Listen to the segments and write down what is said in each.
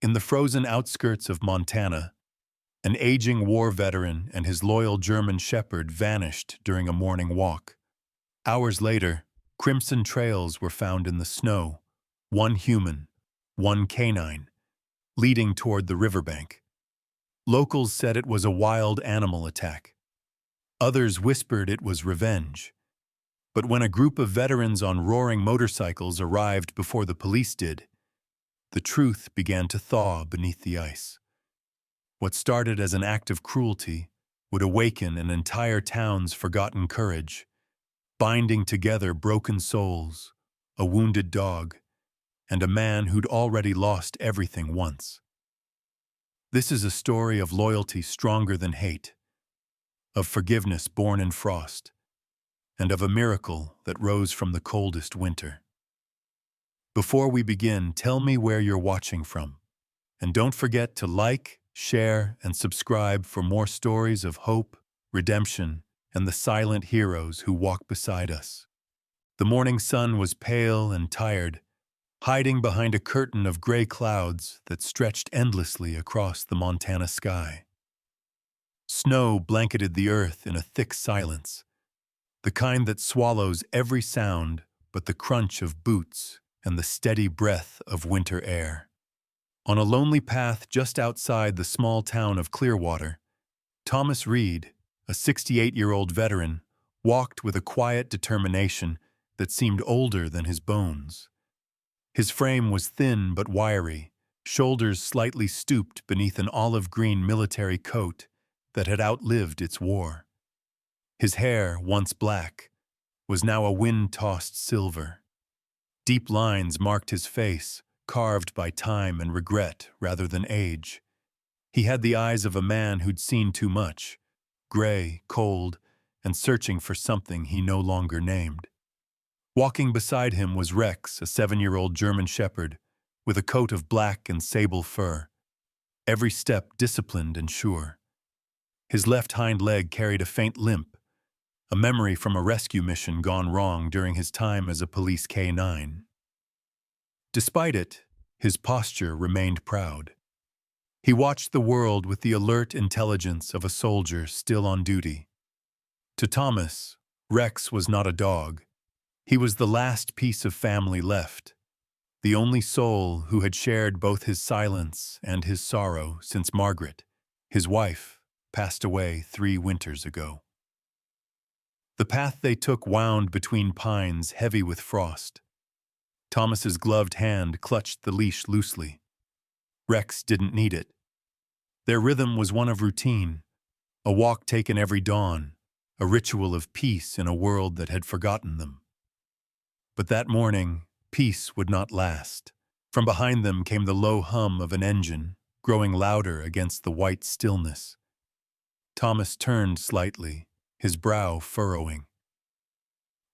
In the frozen outskirts of Montana, an aging war veteran and his loyal German shepherd vanished during a morning walk. Hours later, crimson trails were found in the snow, one human, one canine, leading toward the riverbank. Locals said it was a wild animal attack. Others whispered it was revenge. But when a group of veterans on roaring motorcycles arrived before the police did, the truth began to thaw beneath the ice. What started as an act of cruelty would awaken an entire town's forgotten courage, binding together broken souls, a wounded dog, and a man who'd already lost everything once. This is a story of loyalty stronger than hate, of forgiveness born in frost, and of a miracle that rose from the coldest winter. Before we begin, tell me where you're watching from, and don't forget to like, share, and subscribe for more stories of hope, redemption, and the silent heroes who walk beside us. The morning sun was pale and tired, hiding behind a curtain of gray clouds that stretched endlessly across the Montana sky. Snow blanketed the earth in a thick silence, the kind that swallows every sound but the crunch of boots and the steady breath of winter air. On a lonely path just outside the small town of Clearwater, Thomas Reed, a 68-year-old veteran, walked with a quiet determination that seemed older than his bones. His frame was thin but wiry, shoulders slightly stooped beneath an olive-green military coat that had outlived its war. His hair, once black, was now a wind-tossed silver. Deep lines marked his face, carved by time and regret rather than age. He had the eyes of a man who'd seen too much, gray, cold, and searching for something he no longer named. Walking beside him was Rex, a 7-year-old German shepherd, with a coat of black and sable fur, every step disciplined and sure. His left hind leg carried a faint limp, a memory from a rescue mission gone wrong during his time as a police K-9. Despite it, his posture remained proud. He watched the world with the alert intelligence of a soldier still on duty. To Thomas, Rex was not a dog. He was the last piece of family left, the only soul who had shared both his silence and his sorrow since Margaret, his wife, passed away 3 winters ago. The path they took wound between pines heavy with frost. Thomas's gloved hand clutched the leash loosely. Rex didn't need it. Their rhythm was one of routine, a walk taken every dawn, a ritual of peace in a world that had forgotten them. But that morning, peace would not last. From behind them came the low hum of an engine, growing louder against the white stillness. Thomas turned slightly, his brow furrowing.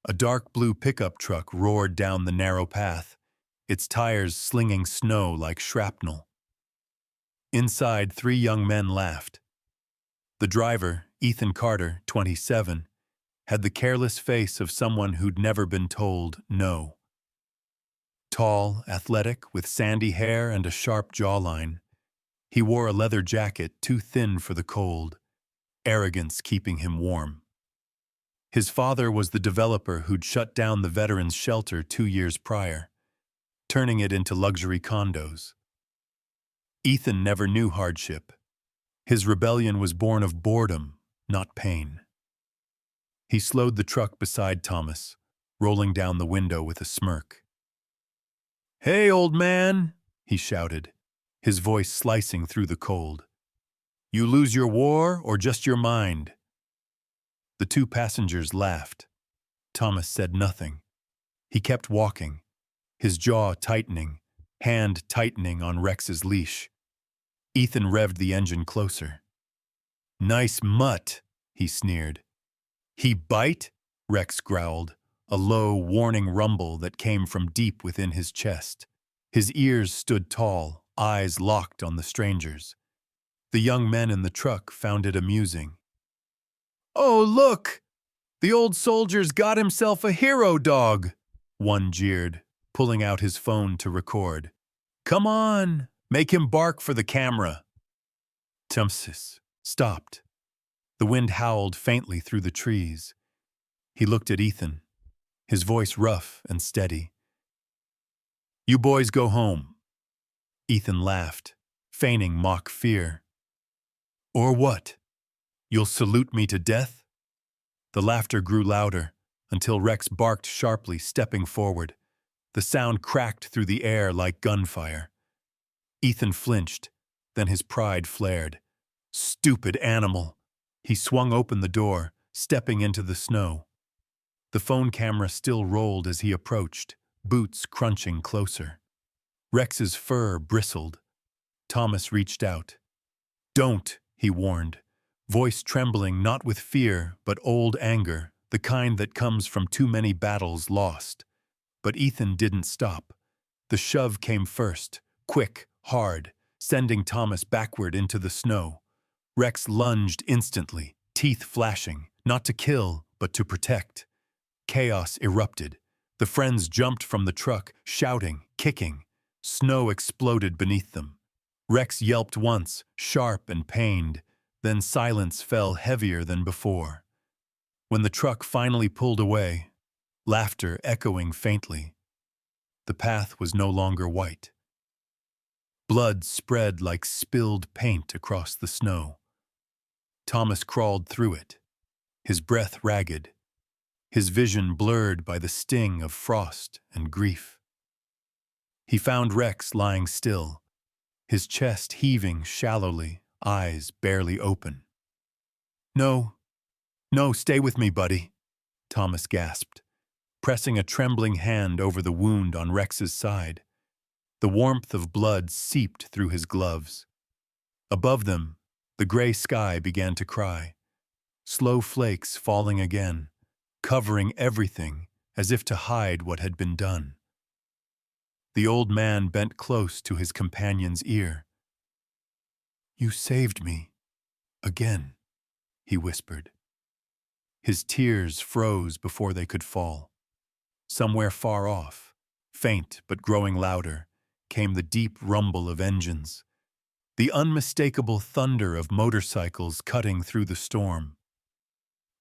A dark blue pickup truck roared down the narrow path, its tires slinging snow like shrapnel. Inside, 3 young men laughed. The driver, Ethan Carter, 27, had the careless face of someone who'd never been told no. Tall, athletic, with sandy hair and a sharp jawline, he wore a leather jacket too thin for the cold, arrogance keeping him warm. His father was the developer who'd shut down the veterans' shelter 2 years prior, turning it into luxury condos. Ethan never knew hardship. His rebellion was born of boredom, not pain. He slowed the truck beside Thomas, rolling down the window with a smirk. "Hey, old man," he shouted, his voice slicing through the cold. "You lose your war or just your mind?" The 2 passengers laughed. Thomas said nothing. He kept walking, his jaw tightening, hand tightening on Rex's leash. Ethan revved the engine closer. "Nice mutt," he sneered. "He bite?" Rex growled, a low, warning rumble that came from deep within his chest. His ears stood tall, eyes locked on the strangers. The young men in the truck found it amusing. "Oh, look! The old soldier's got himself a hero dog," one jeered, pulling out his phone to record. "Come on, Make him bark for the camera. Thomas stopped. The wind howled faintly through the trees. He looked at Ethan, his voice rough and steady. You boys go home. Ethan laughed, feigning mock fear. Or what? You'll salute me to death? The laughter grew louder, until Rex barked sharply, stepping forward. The sound cracked through the air like gunfire. Ethan flinched, then his pride flared. Stupid animal! He swung open the door, stepping into the snow. The phone camera still rolled as he approached, boots crunching closer. Rex's fur bristled. Thomas reached out. Don't, he warned, voice trembling not with fear but old anger, the kind that comes from too many battles lost. But Ethan didn't stop. The shove came first, quick, hard, sending Thomas backward into the snow. Rex lunged instantly, teeth flashing, not to kill, but to protect. Chaos erupted. The friends jumped from the truck, shouting, kicking. Snow exploded beneath them. Rex yelped once, sharp and pained, then silence fell heavier than before. When the truck finally pulled away, laughter echoing faintly, the path was no longer white. Blood spread like spilled paint across the snow. Thomas crawled through it, his breath ragged, his vision blurred by the sting of frost and grief. He found Rex lying still, his chest heaving shallowly, eyes barely open. No, stay with me, buddy, Thomas gasped, pressing a trembling hand over the wound on Rex's side. The warmth of blood seeped through his gloves. Above them, the gray sky began to cry, slow flakes falling again, covering everything as if to hide what had been done. The old man bent close to his companion's ear. You saved me, again, he whispered. His tears froze before they could fall. Somewhere far off, faint but growing louder, came the deep rumble of engines, the unmistakable thunder of motorcycles cutting through the storm.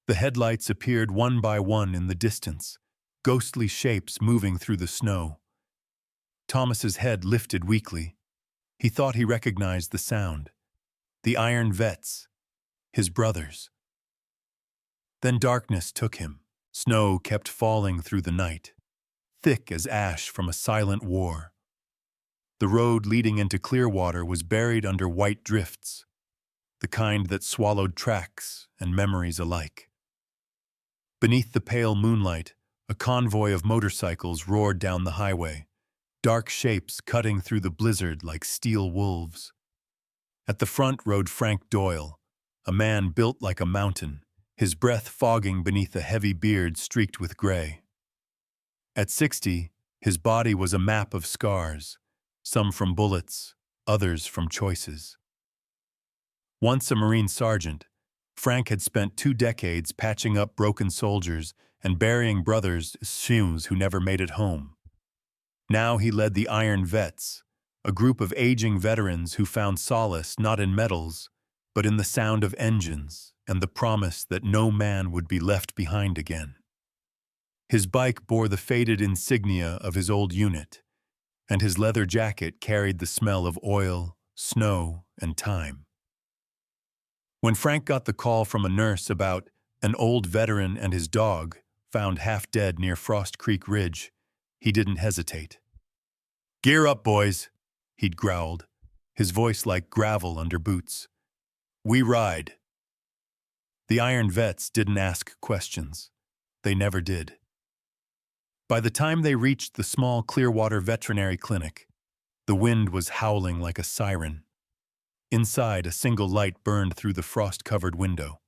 The headlights appeared one by one in the distance, ghostly shapes moving through the snow. Thomas's head lifted weakly. He thought he recognized the sound. The iron vets, his brothers. Then darkness took him. Snow kept falling through the night, thick as ash from a silent war. The road leading into Clearwater was buried under white drifts, the kind that swallowed tracks and memories alike. Beneath the pale moonlight, a convoy of motorcycles roared down the highway, dark shapes cutting through the blizzard like steel wolves. At the front rode Frank Doyle, a man built like a mountain, his breath fogging beneath a heavy beard streaked with gray. At 60, his body was a map of scars, some from bullets, others from choices. Once a Marine sergeant, Frank had spent 2 decades patching up broken soldiers and burying brothers who never made it home. Now he led the Iron Vets, a group of aging veterans who found solace not in medals, but in the sound of engines and the promise that no man would be left behind again. His bike bore the faded insignia of his old unit, and his leather jacket carried the smell of oil, snow, and time. When Frank got the call from a nurse about an old veteran and his dog found half dead near Frost Creek Ridge, he didn't hesitate. "Gear up, boys," he'd growled, his voice like gravel under boots. "We ride." The Iron Vets didn't ask questions. They never did. By the time they reached the small Clearwater Veterinary Clinic, the wind was howling like a siren. Inside, a single light burned through the frost-covered window.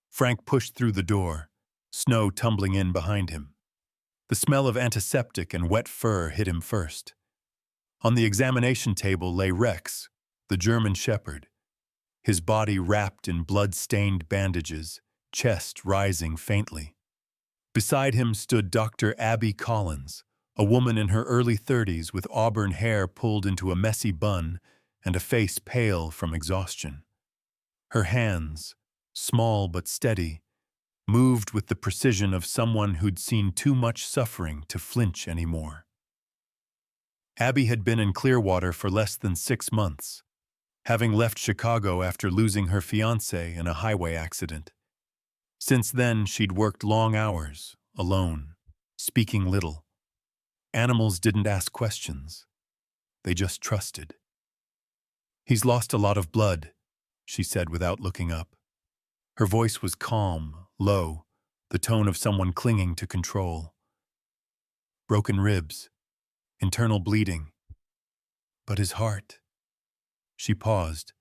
Frank pushed through the door, snow tumbling in behind him. The smell of antiseptic and wet fur hit him first. On the examination table lay Rex, the German shepherd, his body wrapped in blood-stained bandages, chest rising faintly. Beside him stood Dr. Abby Collins, a woman in her early 30s with auburn hair pulled into a messy bun and a face pale from exhaustion. Her hands, small but steady, moved with the precision of someone who'd seen too much suffering to flinch anymore. Abby had been in Clearwater for less than 6 months, having left Chicago after losing her fiancé in a highway accident. Since then, she'd worked long hours, alone, speaking little. Animals didn't ask questions. They just trusted. "He's lost a lot of blood," she said without looking up. Her voice was calm, low, the tone of someone clinging to control. "Broken ribs, internal bleeding. But his heart—" She paused,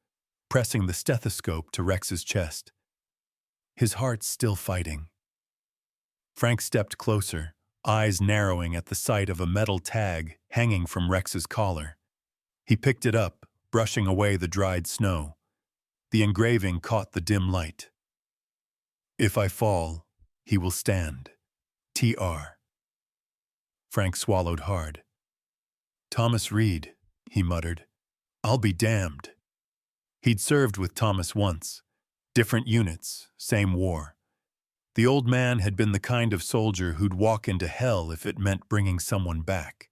pressing the stethoscope to Rex's chest. "His heart's still fighting." Frank stepped closer, eyes narrowing at the sight of a metal tag hanging from Rex's collar. He picked it up, brushing away the dried snow. The engraving caught the dim light. "If I fall, he will stand. T.R." Frank swallowed hard. "Thomas Reed," he muttered. "I'll be damned." He'd served with Thomas once. Different units, same war. The old man had been the kind of soldier who'd walk into hell if it meant bringing someone back.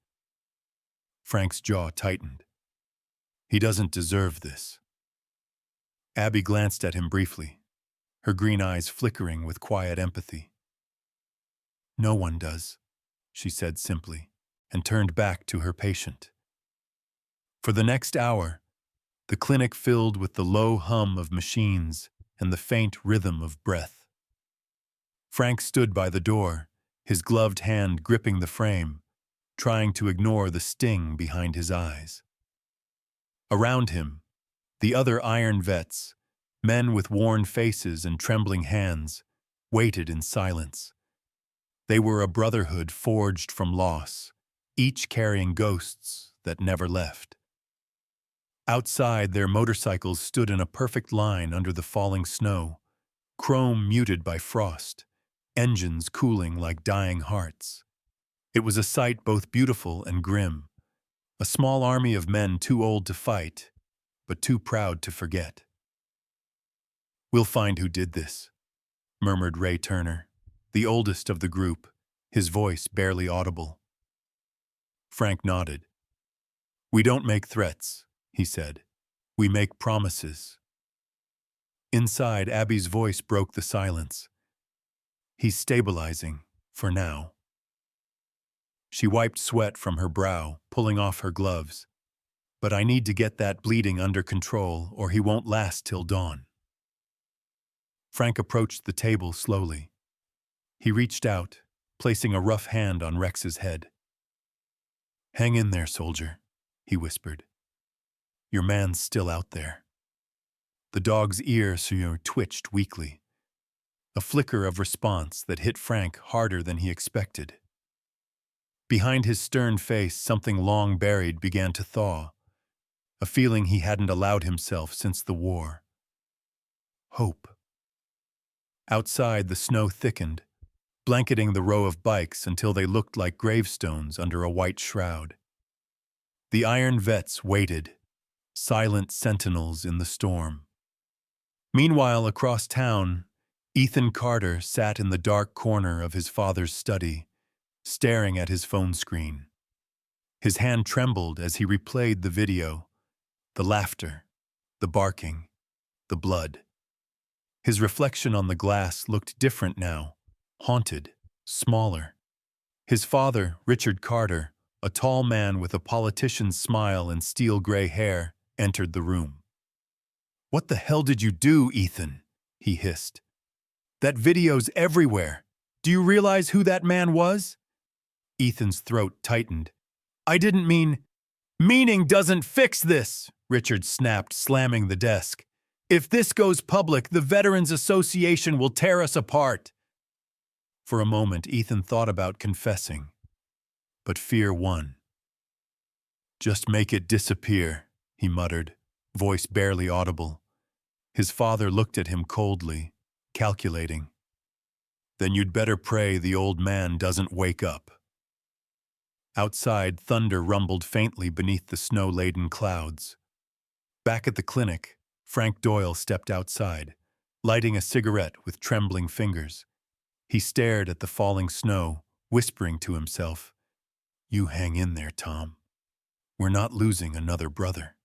Frank's jaw tightened. "He doesn't deserve this." Abby glanced at him briefly, her green eyes flickering with quiet empathy. "No one does," she said simply, and turned back to her patient. For the next hour, the clinic filled with the low hum of machines and the faint rhythm of breath. Frank stood by the door, his gloved hand gripping the frame, trying to ignore the sting behind his eyes. Around him, the other iron vets, men with worn faces and trembling hands, waited in silence. They were a brotherhood forged from loss, each carrying ghosts that never left. Outside, their motorcycles stood in a perfect line under the falling snow, chrome muted by frost, engines cooling like dying hearts. It was a sight both beautiful and grim, a small army of men too old to fight, but too proud to forget. "We'll find who did this," murmured Ray Turner, the oldest of the group, his voice barely audible. Frank nodded. "We don't make threats," he said. "We make promises." Inside, Abby's voice broke the silence. "He's stabilizing, for now." She wiped sweat from her brow, pulling off her gloves. "But I need to get that bleeding under control, or he won't last till dawn." Frank approached the table slowly. He reached out, placing a rough hand on Rex's head. "Hang in there, soldier," he whispered. "Your man's still out there." The dog's ear twitched weakly, a flicker of response that hit Frank harder than he expected. Behind his stern face, something long buried began to thaw, a feeling he hadn't allowed himself since the war. Hope. Outside, the snow thickened, blanketing the row of bikes until they looked like gravestones under a white shroud. The iron vets waited, silent sentinels in the storm. Meanwhile, across town, Ethan Carter sat in the dark corner of his father's study, staring at his phone screen. His hand trembled as he replayed the video, the laughter, the barking, the blood. His reflection on the glass looked different now, haunted, smaller. His father, Richard Carter, a tall man with a politician's smile and steel-gray hair, entered the room. "What the hell did you do, Ethan?" he hissed. "That video's everywhere. Do you realize who that man was?" Ethan's throat tightened. "I didn't mean—" "Meaning doesn't fix this," Richard snapped, slamming the desk. "If this goes public, the Veterans Association will tear us apart." For a moment, Ethan thought about confessing, but fear won. "Just make it disappear," he muttered, voice barely audible. His father looked at him coldly, calculating. "Then you'd better pray the old man doesn't wake up." Outside, thunder rumbled faintly beneath the snow-laden clouds. Back at the clinic, Frank Doyle stepped outside, lighting a cigarette with trembling fingers. He stared at the falling snow, whispering to himself, "You hang in there, Tom. We're not losing another brother."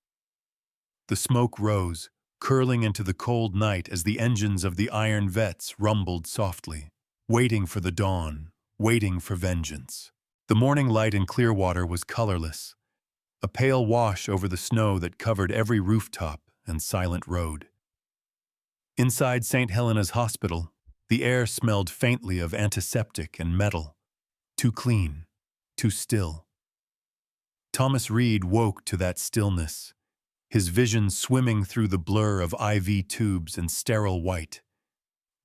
The smoke rose, curling into the cold night as the engines of the iron vets rumbled softly, waiting for the dawn, waiting for vengeance. The morning light in Clearwater was colorless, a pale wash over the snow that covered every rooftop and silent road. Inside St. Helena's Hospital, the air smelled faintly of antiseptic and metal, too clean, too still. Thomas Reed woke to that stillness, his vision swimming through the blur of IV tubes and sterile white.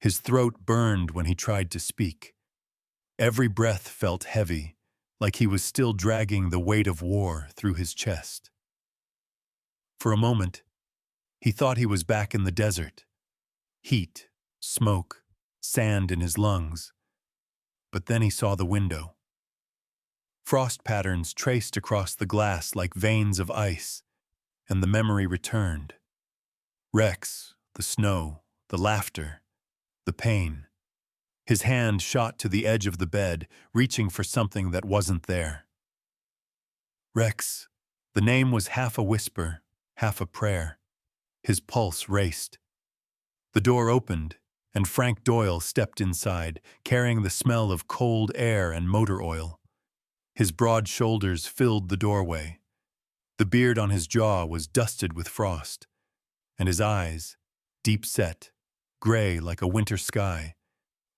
His throat burned when he tried to speak. Every breath felt heavy, like he was still dragging the weight of war through his chest. For a moment, he thought he was back in the desert. Heat, smoke, sand in his lungs. But then he saw the window. Frost patterns traced across the glass like veins of ice, and the memory returned. Rex, the snow, the laughter, the pain. His hand shot to the edge of the bed, reaching for something that wasn't there. Rex. The name was half a whisper, half a prayer. His pulse raced. The door opened, and Frank Doyle stepped inside, carrying the smell of cold air and motor oil. His broad shoulders filled the doorway. The beard on his jaw was dusted with frost, and his eyes, deep-set, gray like a winter sky,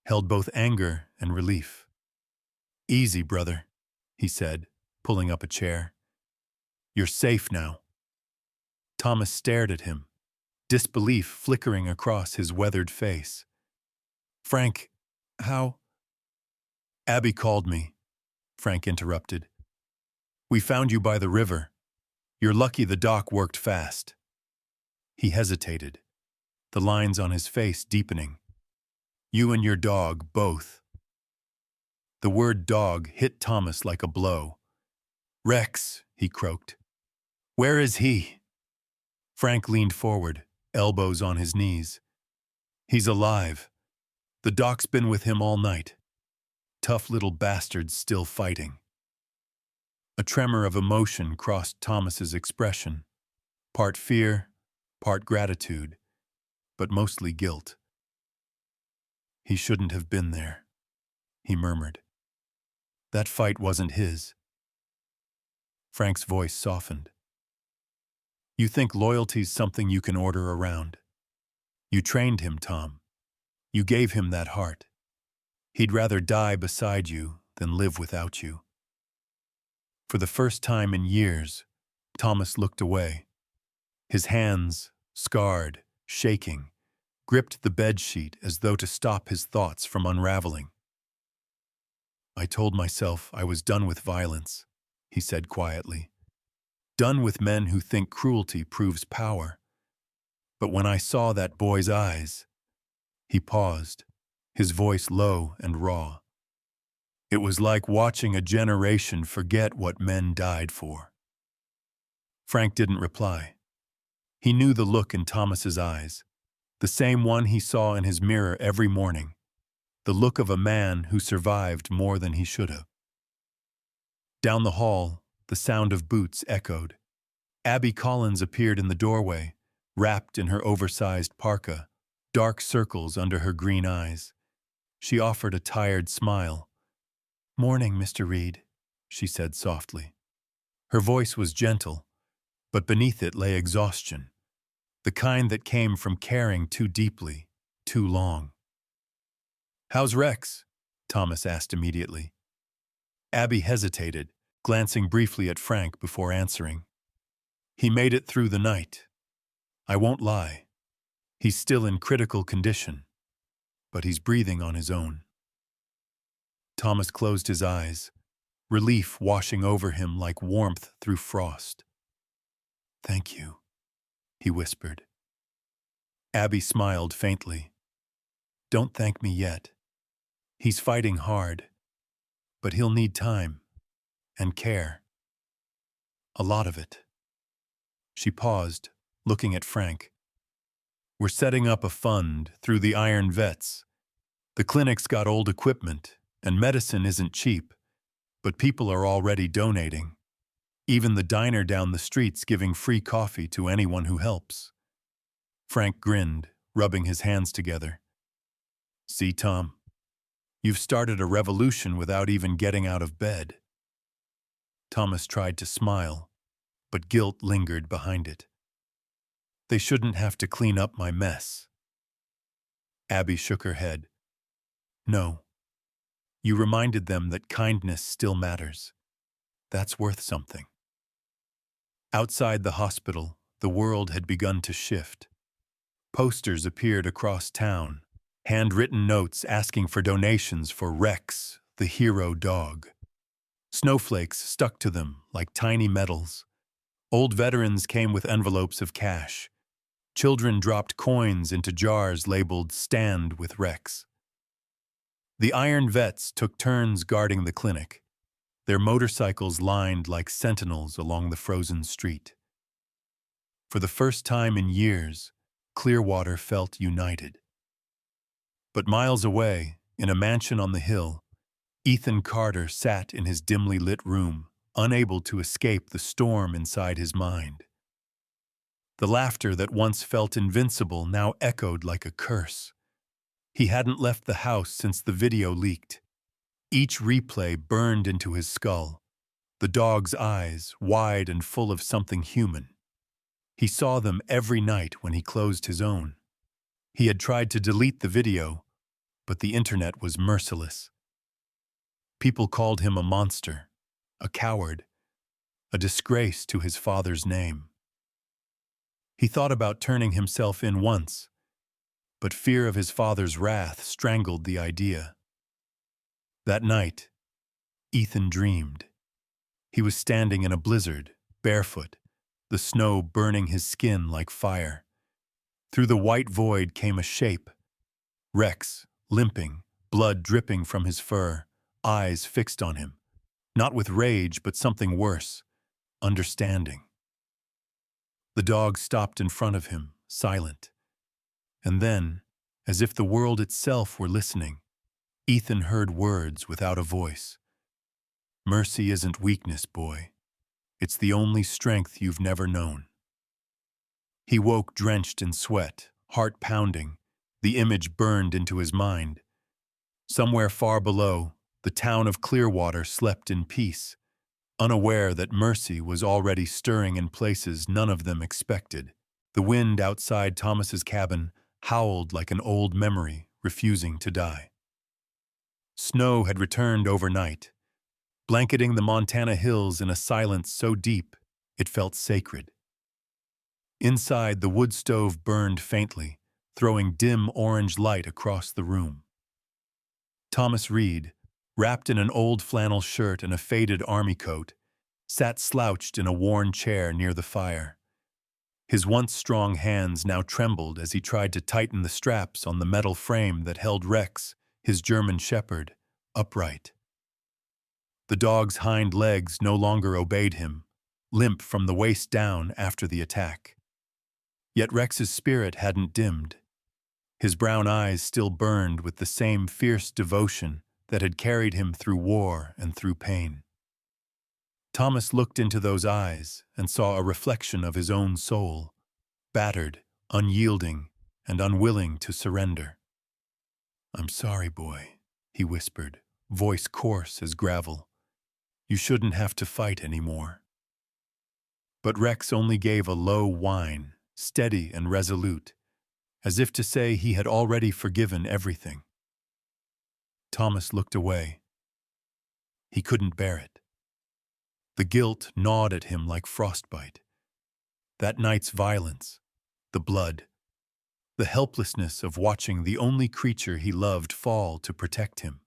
held both anger and relief. "Easy, brother," he said, pulling up a chair. "You're safe now." Thomas stared at him, disbelief flickering across his weathered face. "Frank, how—" "Abby called me," Frank interrupted. "We found you by the river. You're lucky the doc worked fast." He hesitated, the lines on his face deepening. "You and your dog, both." The word dog hit Thomas like a blow. "Rex," he croaked. "Where is he?" Frank leaned forward, elbows on his knees. "He's alive. The doc's been with him all night. Tough little bastard's still fighting." A tremor of emotion crossed Thomas's expression, part fear, part gratitude, but mostly guilt. "He shouldn't have been there," he murmured. "That fight wasn't his." Frank's voice softened. "You think loyalty's something you can order around. You trained him, Tom. You gave him that heart. He'd rather die beside you than live without you." For the first time in years, Thomas looked away. His hands, scarred, shaking, gripped the bedsheet as though to stop his thoughts from unraveling. "I told myself I was done with violence," he said quietly. "Done with men who think cruelty proves power. But when I saw that boy's eyes—" He paused, his voice low and raw. "It was like watching a generation forget what men died for." Frank didn't reply. He knew the look in Thomas's eyes, the same one he saw in his mirror every morning, the look of a man who survived more than he should have. Down the hall, the sound of boots echoed. Abby Collins appeared in the doorway, wrapped in her oversized parka, dark circles under her green eyes. She offered a tired smile. "Morning, Mr. Reed," she said softly. Her voice was gentle, but beneath it lay exhaustion, the kind that came from caring too deeply, too long. "How's Rex?" Thomas asked immediately. Abby hesitated, glancing briefly at Frank before answering. "He made it through the night. I won't lie. He's still in critical condition, but he's breathing on his own." Thomas closed his eyes, relief washing over him like warmth through frost. "Thank you," he whispered. Abby smiled faintly. "Don't thank me yet. He's fighting hard, but he'll need time, and care. A lot of it. She paused, looking at Frank. We're setting up a fund through the Iron Vets. The clinic's got old equipment, and medicine isn't cheap, but people are already donating. Even the diner down the street's giving free coffee to anyone who helps. Frank grinned, rubbing his hands together. See, Tom, you've started a revolution without even getting out of bed. Thomas tried to smile, but guilt lingered behind it. They shouldn't have to clean up my mess. Abby shook her head. No. You reminded them that kindness still matters. That's worth something. Outside the hospital, the world had begun to shift. Posters appeared across town, handwritten notes asking for donations for Rex, the hero dog. Snowflakes stuck to them like tiny medals. Old veterans came with envelopes of cash. Children dropped coins into jars labeled "Stand with Rex." The Iron Vets took turns guarding the clinic, their motorcycles lined like sentinels along the frozen street. For the first time in years, Clearwater felt united. But miles away, in a mansion on the hill, Ethan Carter sat in his dimly lit room, unable to escape the storm inside his mind. The laughter that once felt invincible now echoed like a curse. He hadn't left the house since the video leaked. Each replay burned into his skull, the dog's eyes wide and full of something human. He saw them every night when he closed his own. He had tried to delete the video, but the internet was merciless. People called him a monster, a coward, a disgrace to his father's name. He thought about turning himself in once, but fear of his father's wrath strangled the idea. That night, Ethan dreamed. He was standing in a blizzard, barefoot, the snow burning his skin like fire. Through the white void came a shape. Rex, limping, blood dripping from his fur, eyes fixed on him. Not with rage, but something worse, understanding. The dog stopped in front of him, silent. And then, as if the world itself were listening, Ethan heard words without a voice. Mercy isn't weakness, boy. It's the only strength you've never known. He woke drenched in sweat, heart pounding. The image burned into his mind. Somewhere far below, the town of Clearwater slept in peace, unaware that mercy was already stirring in places none of them expected. The wind outside Thomas's cabin howled like an old memory, refusing to die. Snow had returned overnight, blanketing the Montana hills in a silence so deep it felt sacred. Inside, the wood stove burned faintly, throwing dim orange light across the room. Thomas Reed, wrapped in an old flannel shirt and a faded army coat, sat slouched in a worn chair near the fire. His once strong hands now trembled as he tried to tighten the straps on the metal frame that held Rex, his German shepherd, upright. The dog's hind legs no longer obeyed him, limp from the waist down after the attack. Yet Rex's spirit hadn't dimmed. His brown eyes still burned with the same fierce devotion that had carried him through war and through pain. Thomas looked into those eyes and saw a reflection of his own soul, battered, unyielding, and unwilling to surrender. "I'm sorry, boy," he whispered, voice coarse as gravel. "You shouldn't have to fight anymore." But Rex only gave a low whine, steady and resolute, as if to say he had already forgiven everything. Thomas looked away. He couldn't bear it. The guilt gnawed at him like frostbite. That night's violence, the blood, the helplessness of watching the only creature he loved fall to protect him.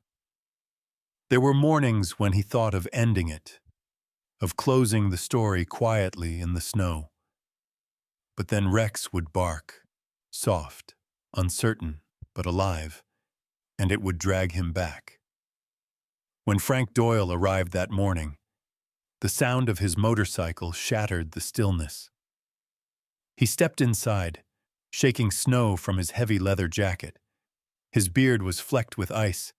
There were mornings when he thought of ending it, of closing the story quietly in the snow. But then Rex would bark, soft, uncertain, but alive, and it would drag him back. When Frank Doyle arrived that morning, The sound of his motorcycle shattered the stillness. He stepped inside, shaking snow from his heavy leather jacket. His beard was flecked with ice,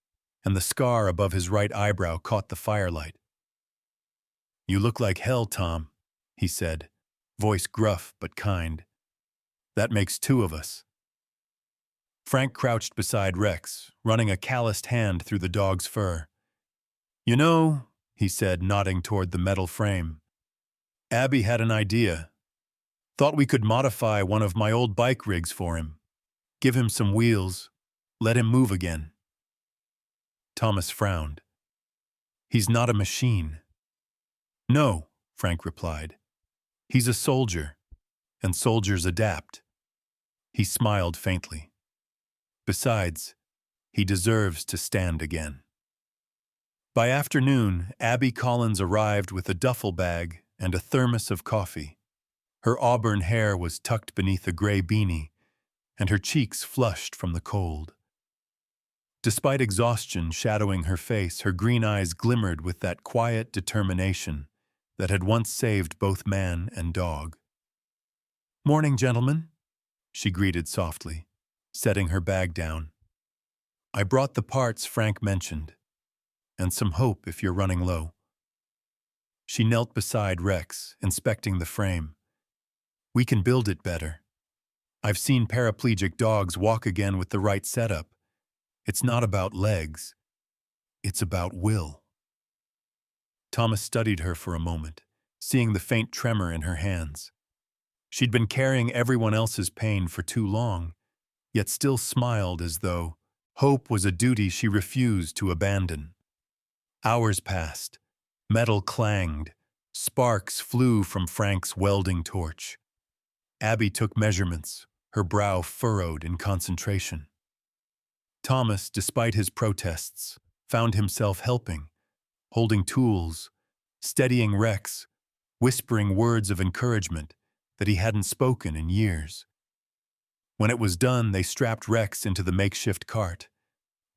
and the scar above his right eyebrow caught the firelight. "You look like hell, Tom," he said, voice gruff but kind. "That makes two of us." Frank crouched beside Rex, running a calloused hand through the dog's fur. "You know," he said, nodding toward the metal frame, "Abby had an idea. Thought we could modify one of my old bike rigs for him. Give him some wheels. Let him move again." Thomas frowned. "He's not a machine." "No," Frank replied. "He's a soldier, and soldiers adapt." He smiled faintly. "Besides, he deserves to stand again." By afternoon, Abby Collins arrived with a duffel bag and a thermos of coffee. Her auburn hair was tucked beneath a gray beanie, and her cheeks flushed from the cold. Despite exhaustion shadowing her face, her green eyes glimmered with that quiet determination that had once saved both man and dog. "Morning, gentlemen," she greeted softly, setting her bag down. "I brought the parts Frank mentioned, and some hope if you're running low." She knelt beside Rex, inspecting the frame. "We can build it better. I've seen paraplegic dogs walk again with the right setup. It's not about legs. It's about will." Thomas studied her for a moment, seeing the faint tremor in her hands. She'd been carrying everyone else's pain for too long, yet still smiled as though hope was a duty she refused to abandon. Hours passed. Metal clanged. Sparks flew from Frank's welding torch. Abby took measurements, her brow furrowed in concentration. Thomas, despite his protests, found himself helping, holding tools, steadying Rex, whispering words of encouragement that he hadn't spoken in years. When it was done, they strapped Rex into the makeshift cart,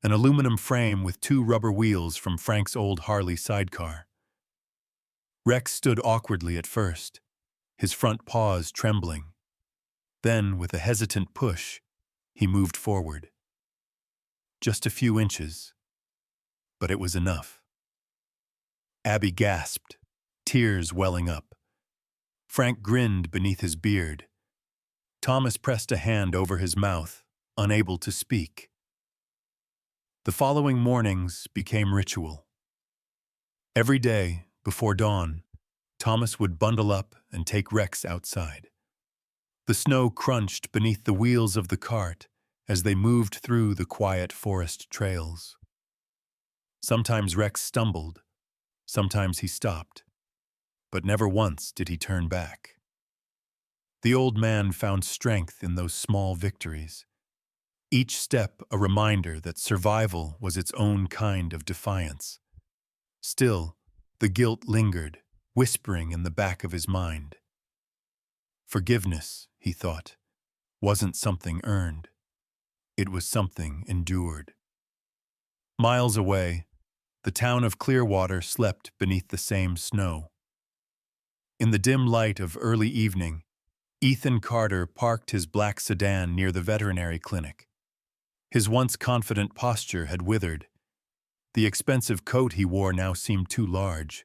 an aluminum frame with two rubber wheels from Frank's old Harley sidecar. Rex stood awkwardly at first, his front paws trembling. Then, with a hesitant push, he moved forward. Just a few inches, but it was enough. Abby gasped, tears welling up. Frank grinned beneath his beard. Thomas pressed a hand over his mouth, unable to speak. The following mornings became ritual. Every day, before dawn, Thomas would bundle up and take Rex outside. The snow crunched beneath the wheels of the cart as they moved through the quiet forest trails. Sometimes Rex stumbled, sometimes he stopped, but never once did he turn back. The old man found strength in those small victories, each step a reminder that survival was its own kind of defiance. Still, the guilt lingered, whispering in the back of his mind. Forgiveness, he thought, wasn't something earned. It was something endured. Miles away, the town of Clearwater slept beneath the same snow. In the dim light of early evening, Ethan Carter parked his black sedan near the veterinary clinic. His once confident posture had withered. The expensive coat he wore now seemed too large,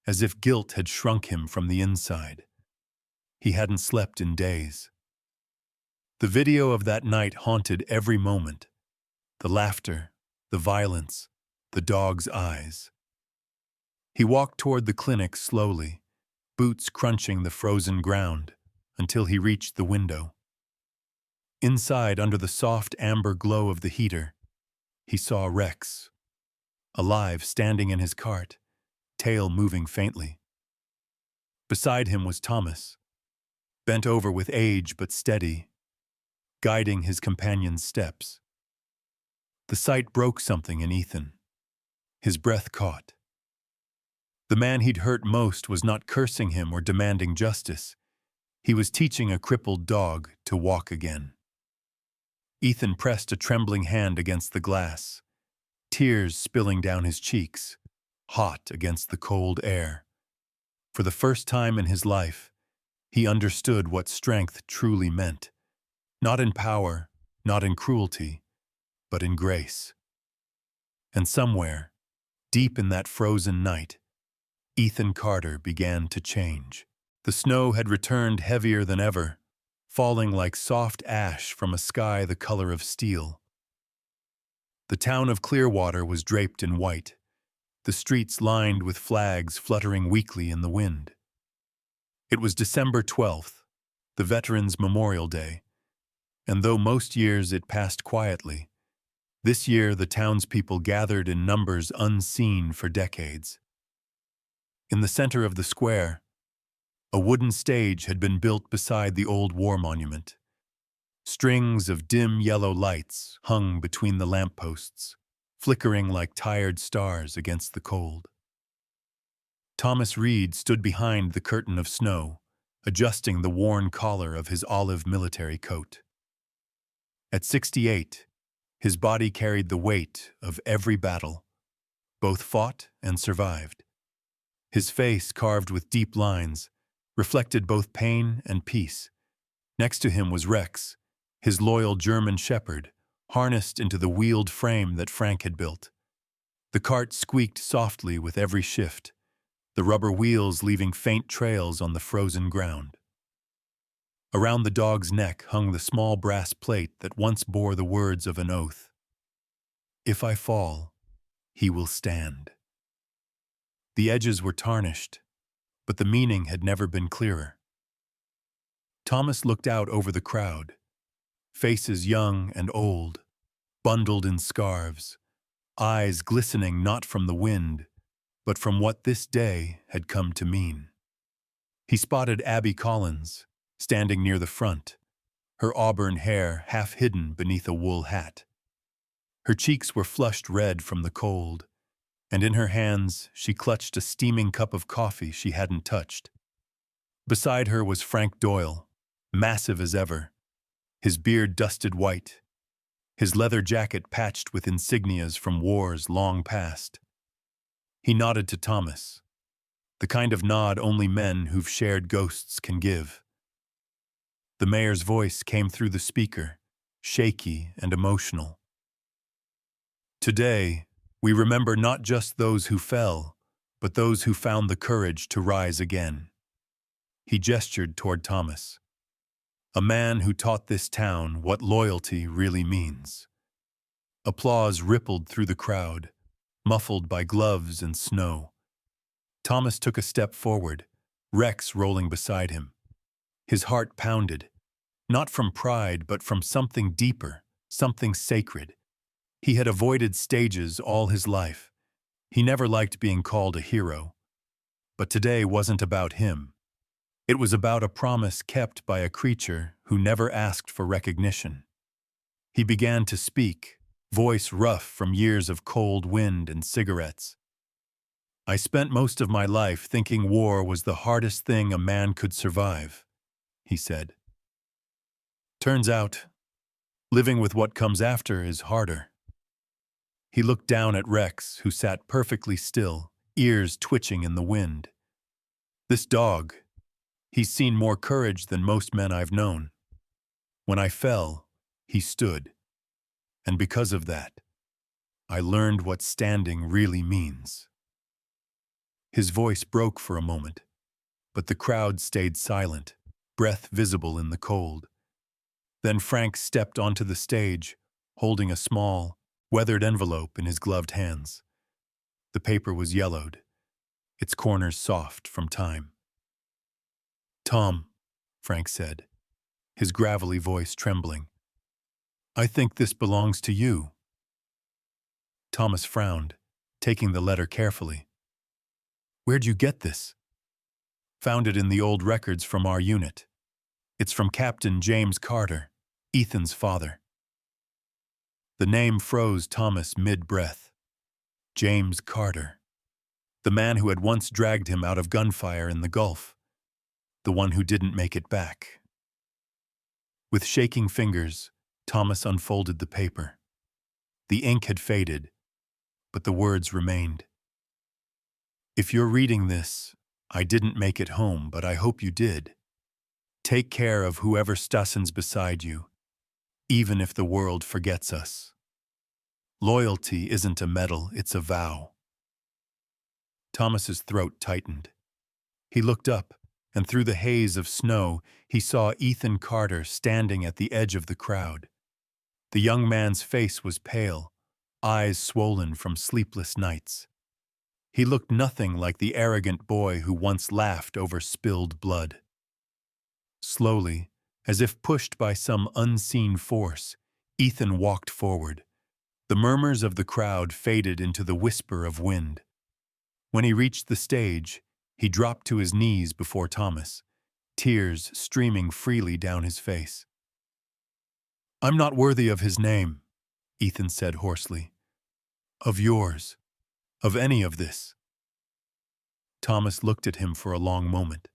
as if guilt had shrunk him from the inside. He hadn't slept in days. The video of that night haunted every moment. The laughter, the violence, the dog's eyes. He walked toward the clinic slowly, boots crunching the frozen ground, until he reached the window. Inside, under the soft amber glow of the heater, he saw Rex, alive, standing in his cart, tail moving faintly. Beside him was Thomas, bent over with age but steady, guiding his companion's steps. The sight broke something in Ethan. His breath caught. The man he'd hurt most was not cursing him or demanding justice. He was teaching a crippled dog to walk again. Ethan pressed a trembling hand against the glass, tears spilling down his cheeks, hot against the cold air. For the first time in his life, he understood what strength truly meant. Not in power, not in cruelty, but in grace. And somewhere, deep in that frozen night, Ethan Carter began to change. The snow had returned heavier than ever, falling like soft ash from a sky the color of steel. The town of Clearwater was draped in white, the streets lined with flags fluttering weakly in the wind. It was December 12th, the Veterans Memorial Day, and though most years it passed quietly, this year the townspeople gathered in numbers unseen for decades. In the center of the square, a wooden stage had been built beside the old war monument. Strings of dim yellow lights hung between the lampposts, flickering like tired stars against the cold. Thomas Reed stood behind the curtain of snow, adjusting the worn collar of his olive military coat. At 68, his body carried the weight of every battle, both fought and survived. His face, carved with deep lines, reflected both pain and peace. Next to him was Rex, his loyal German shepherd, harnessed into the wheeled frame that Frank had built. The cart squeaked softly with every shift, the rubber wheels leaving faint trails on the frozen ground. Around the dog's neck hung the small brass plate that once bore the words of an oath. "If I fall, he will stand." The edges were tarnished, but the meaning had never been clearer. Thomas looked out over the crowd, faces young and old, bundled in scarves, eyes glistening not from the wind, but from what this day had come to mean. He spotted Abby Collins, standing near the front, her auburn hair half hidden beneath a wool hat. Her cheeks were flushed red from the cold, and in her hands she clutched a steaming cup of coffee she hadn't touched. Beside her was Frank Doyle, massive as ever, his beard dusted white, his leather jacket patched with insignias from wars long past. He nodded to Thomas, the kind of nod only men who've shared ghosts can give. The mayor's voice came through the speaker, shaky and emotional. "Today, we remember not just those who fell, but those who found the courage to rise again." He gestured toward Thomas, a man who taught this town what loyalty really means. Applause rippled through the crowd, muffled by gloves and snow. Thomas took a step forward, Rex rolling beside him. His heart pounded, not from pride but from something deeper, something sacred. He had avoided stages all his life. He never liked being called a hero. But today wasn't about him. It was about a promise kept by a creature who never asked for recognition. He began to speak, voice rough from years of cold wind and cigarettes. "I spent most of my life thinking war was the hardest thing a man could survive," he said. "Turns out, living with what comes after is harder." He looked down at Rex, who sat perfectly still, ears twitching in the wind. "This dog, he's seen more courage than most men I've known. When I fell, he stood. And because of that, I learned what standing really means." His voice broke for a moment, but the crowd stayed silent, breath visible in the cold. Then Frank stepped onto the stage, holding a small, weathered envelope in his gloved hands. The paper was yellowed, its corners soft from time. "Tom," Frank said, his gravelly voice trembling, "I think this belongs to you." Thomas frowned, taking the letter carefully. "Where'd you get this?" "Found it in the old records from our unit. It's from Captain James Carter, Ethan's father." The name froze Thomas mid-breath. James Carter. The man who had once dragged him out of gunfire in the Gulf. The one who didn't make it back. With shaking fingers, Thomas unfolded the paper. The ink had faded, but the words remained. "If you're reading this, I didn't make it home, but I hope you did. Take care of whoever stations beside you, even if the world forgets us. Loyalty isn't a medal, it's a vow. Thomas's throat tightened. He looked up, and through the haze of snow, he saw Ethan Carter standing at the edge of the crowd. The young man's face was pale, eyes swollen from sleepless nights. He looked nothing like the arrogant boy who once laughed over spilled blood. Slowly, as if pushed by some unseen force, Ethan walked forward. The murmurs of the crowd faded into the whisper of wind. When he reached the stage, he dropped to his knees before Thomas, tears streaming freely down his face. "I'm not worthy of his name," Ethan said hoarsely. "Of yours. Of any of this." Thomas looked at him for a long moment,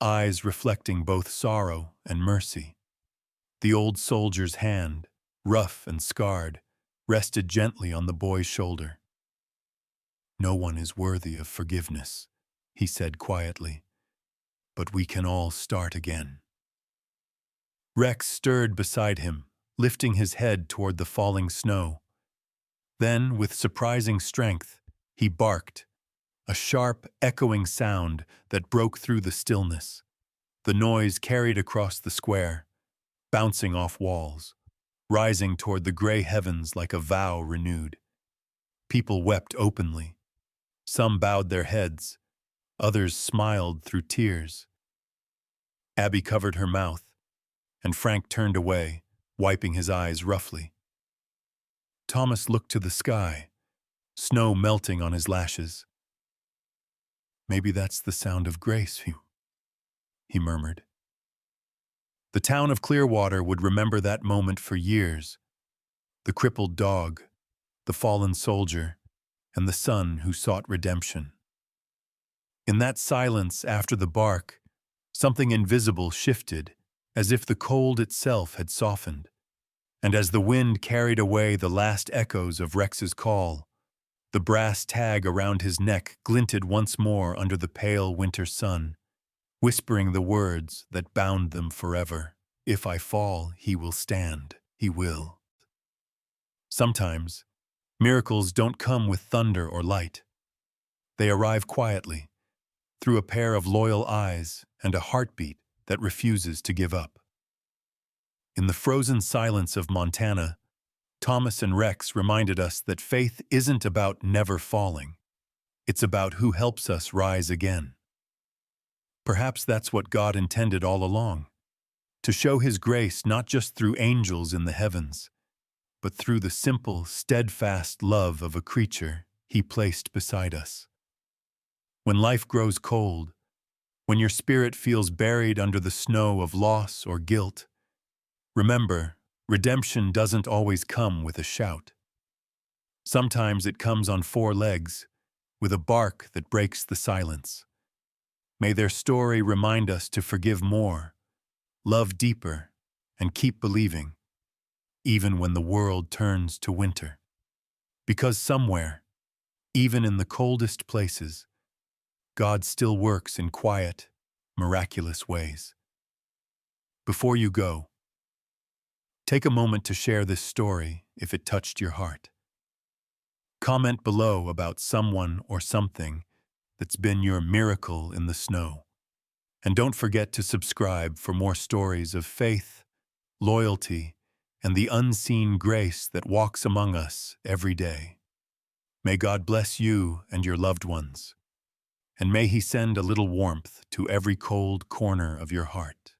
eyes reflecting both sorrow and mercy. The old soldier's hand, rough and scarred, rested gently on the boy's shoulder. "No one is worthy of forgiveness," he said quietly, "but we can all start again." Rex stirred beside him, lifting his head toward the falling snow. Then, with surprising strength, he barked, a sharp, echoing sound that broke through the stillness. The noise carried across the square, bouncing off walls, rising toward the gray heavens like a vow renewed. People wept openly. Some bowed their heads, others smiled through tears. Abby covered her mouth, and Frank turned away, wiping his eyes roughly. Thomas looked to the sky, snow melting on his lashes. "Maybe that's the sound of grace," he murmured. The town of Clearwater would remember that moment for years. The crippled dog, the fallen soldier, and the son who sought redemption. In that silence after the bark, something invisible shifted, as if the cold itself had softened. And as the wind carried away the last echoes of Rex's call, the brass tag around his neck glinted once more under the pale winter sun, whispering the words that bound them forever. "If I fall, he will stand, he will." Sometimes, miracles don't come with thunder or light. They arrive quietly, through a pair of loyal eyes and a heartbeat that refuses to give up. In the frozen silence of Montana, Thomas and Rex reminded us that faith isn't about never falling. It's about who helps us rise again. Perhaps that's what God intended all along, to show His grace not just through angels in the heavens, but through the simple, steadfast love of a creature He placed beside us. When life grows cold, when your spirit feels buried under the snow of loss or guilt, remember, redemption doesn't always come with a shout. Sometimes it comes on four legs, with a bark that breaks the silence. May their story remind us to forgive more, love deeper, and keep believing, even when the world turns to winter. Because somewhere, even in the coldest places, God still works in quiet, miraculous ways. Before you go, take a moment to share this story if it touched your heart. Comment below about someone or something that's been your miracle in the snow. And don't forget to subscribe for more stories of faith, loyalty, and the unseen grace that walks among us every day. May God bless you and your loved ones, and may He send a little warmth to every cold corner of your heart.